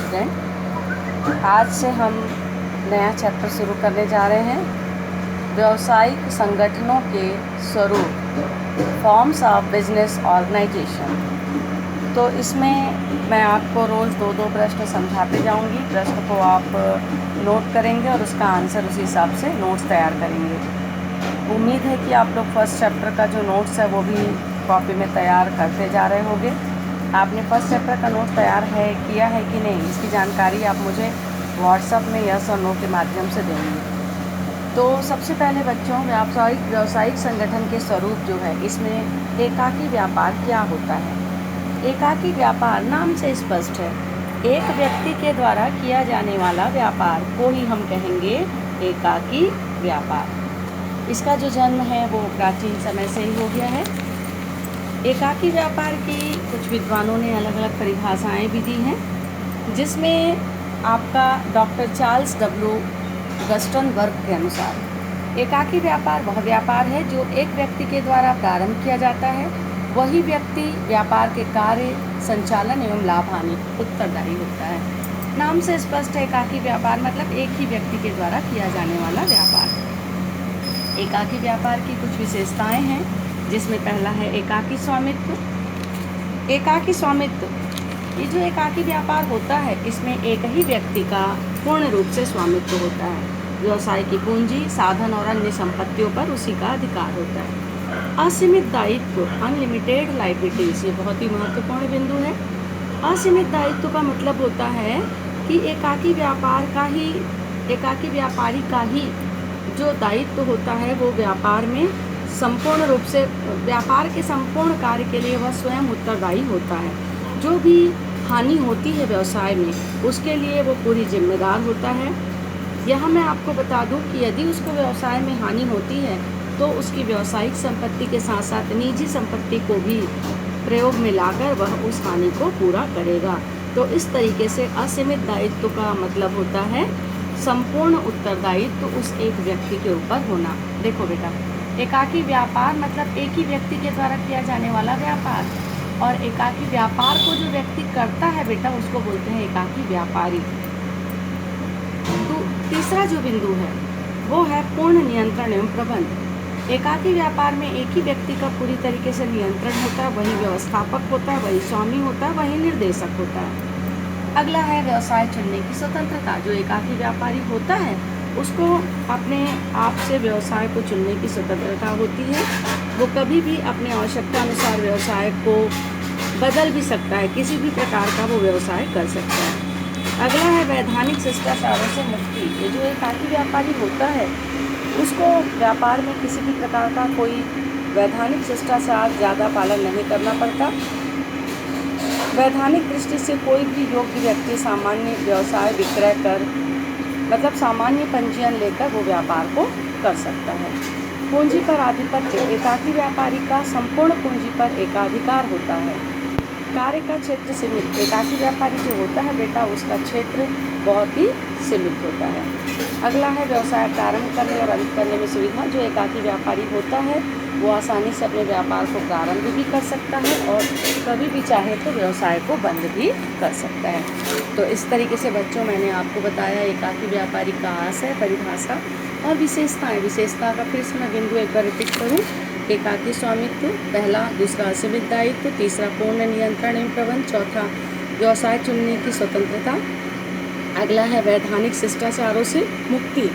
Student, आज से हम नया चैप्टर शुरू करने जा रहे हैं। व्यावसायिक संगठनों के स्वरूप, फॉर्म्स ऑफ बिजनेस ऑर्गेनाइजेशन। तो इसमें मैं आपको रोज़ दो दो प्रश्न समझाते जाऊंगी। प्रश्न को आप नोट करेंगे और उसका आंसर उसी हिसाब से नोट्स तैयार करेंगे। उम्मीद है कि आप लोग फर्स्ट चैप्टर का जो नोट्स है वो भी कॉपी में तैयार करते जा रहे होंगे। आपने फर्स्ट चैप्टर का नोट तैयार किया है कि नहीं, इसकी जानकारी आप मुझे व्हाट्सएप में यस और नो के माध्यम से देंगे। तो सबसे पहले बच्चों, व्यावसायिक संगठन के स्वरूप जो है, इसमें एकाकी व्यापार क्या होता है। एकाकी व्यापार नाम से स्पष्ट है, एक व्यक्ति के द्वारा किया जाने वाला व्यापार को ही हम कहेंगे एकाकी व्यापार। इसका जो जन्म है वो प्राचीन समय से ही हो गया है। एकाकी व्यापार की कुछ विद्वानों ने अलग अलग परिभाषाएं भी दी हैं, जिसमें आपका डॉक्टर चार्ल्स डब्ल्यू गस्टनबर्ग के अनुसार एकाकी व्यापार वह व्यापार है जो एक व्यक्ति के द्वारा प्रारंभ किया जाता है। वही व्यक्ति व्यापार के कार्य, संचालन एवं लाभ हानि उत्तरदायी होता है। नाम से स्पष्ट है, एकाकी व्यापार मतलब एक ही व्यक्ति के द्वारा किया जाने वाला व्यापार। एकाकी व्यापार की कुछ विशेषताएं हैं, जिसमें पहला है एकाकी स्वामित्व। एकाकी स्वामित्व, ये जो एकाकी व्यापार होता है, इसमें एक ही व्यक्ति का पूर्ण रूप से स्वामित्व होता है। व्यवसाय की पूंजी, साधन और अन्य संपत्तियों पर उसी का अधिकार होता है। असीमित दायित्व, अनलिमिटेड लायबिलिटीज, ये बहुत ही महत्वपूर्ण बिंदु है। असीमित दायित्व का मतलब होता है कि एकाकी व्यापारी का ही जो दायित्व होता है वो व्यापार में संपूर्ण रूप से व्यापार के संपूर्ण कार्य के लिए वह स्वयं उत्तरदायी होता है। जो भी हानि होती है व्यवसाय में, उसके लिए वो पूरी जिम्मेदार होता है। यहाँ मैं आपको बता दूं कि यदि उसको व्यवसाय में हानि होती है तो उसकी व्यावसायिक संपत्ति के साथ साथ निजी संपत्ति को भी प्रयोग में लाकर वह उस हानि को पूरा करेगा। तो इस तरीके से असीमित दायित्व का मतलब होता है संपूर्ण उत्तरदायित्व उस एक व्यक्ति के ऊपर होना। देखो बेटा, एकाकी व्यापार मतलब एक ही व्यक्ति के द्वारा किया जाने वाला व्यापार, और एकाकी व्यापार को जो व्यक्ति करता है बेटा, उसको बोलते हैं एकाकी व्यापारी। तो तीसरा जो बिंदु है वो है पूर्ण नियंत्रण एवं प्रबंध। एकाकी व्यापार में एक ही व्यक्ति का पूरी तरीके से नियंत्रण होता है, वही व्यवस्थापक होता है, वही स्वामी होता है, वही निर्देशक होता है। अगला है व्यवसाय चुनने की स्वतंत्रता। जो एकाकी व्यापारी होता है उसको अपने आप से व्यवसाय को चुनने की स्वतंत्रता होती है। वो कभी भी अपनी आवश्यकता अनुसार व्यवसाय को बदल भी सकता है, किसी भी प्रकार का वो व्यवसाय कर सकता है। अगला है वैधानिक शिष्टाचारों से मुक्ति। ये जो एकाकी व्यापारी होता है उसको व्यापार में किसी भी प्रकार का कोई वैधानिक शिष्टाचार ज़्यादा पालन नहीं करना पड़ता। वैधानिक दृष्टि से कोई भी योग्य व्यक्ति सामान्य व्यवसाय विक्रय कर मतलब सामान्य पंजीयन लेकर वो व्यापार को कर सकता है। पूंजी पर आधिपत्य, एकाकी व्यापारी का संपूर्ण पूंजी पर एकाधिकार होता है। कार्य का क्षेत्र सीमित, एकाकी व्यापारी जो होता है बेटा, उसका क्षेत्र बहुत ही सीमित होता है। अगला है व्यवसाय प्रारंभ करने और अंत करने में सुविधा। जो एकाकी व्यापारी होता है वो आसानी से अपने व्यापार को प्रारंभ भी कर सकता है और कभी भी चाहे तो व्यवसाय को बंद भी कर सकता है। तो इस तरीके से बच्चों, मैंने आपको बताया एकाकी व्यापारी का आशय, परिभाषा और विशेषताएं। विशेषता का फिर से मैं बिंदु एक बार रिपीट करूँ। एकाकी स्वामित्व पहला, दूसरा असीमित दायित्व, तीसरा पूर्ण नियंत्रण एवं प्रबंध, चौथा व्यवसाय चुनने की स्वतंत्रता, अगला है वैधानिक शिष्टाचारों से मुक्ति,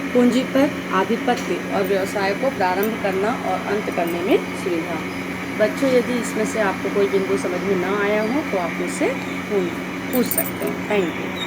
पूंजी पर आधिपत्य और व्यवसाय को प्रारंभ करना और अंत करने में सुविधा। बच्चों, यदि इसमें से आपको कोई बिंदु समझ में ना आया हो तो आप मुझसे पूछ सकते हैं। Thank you.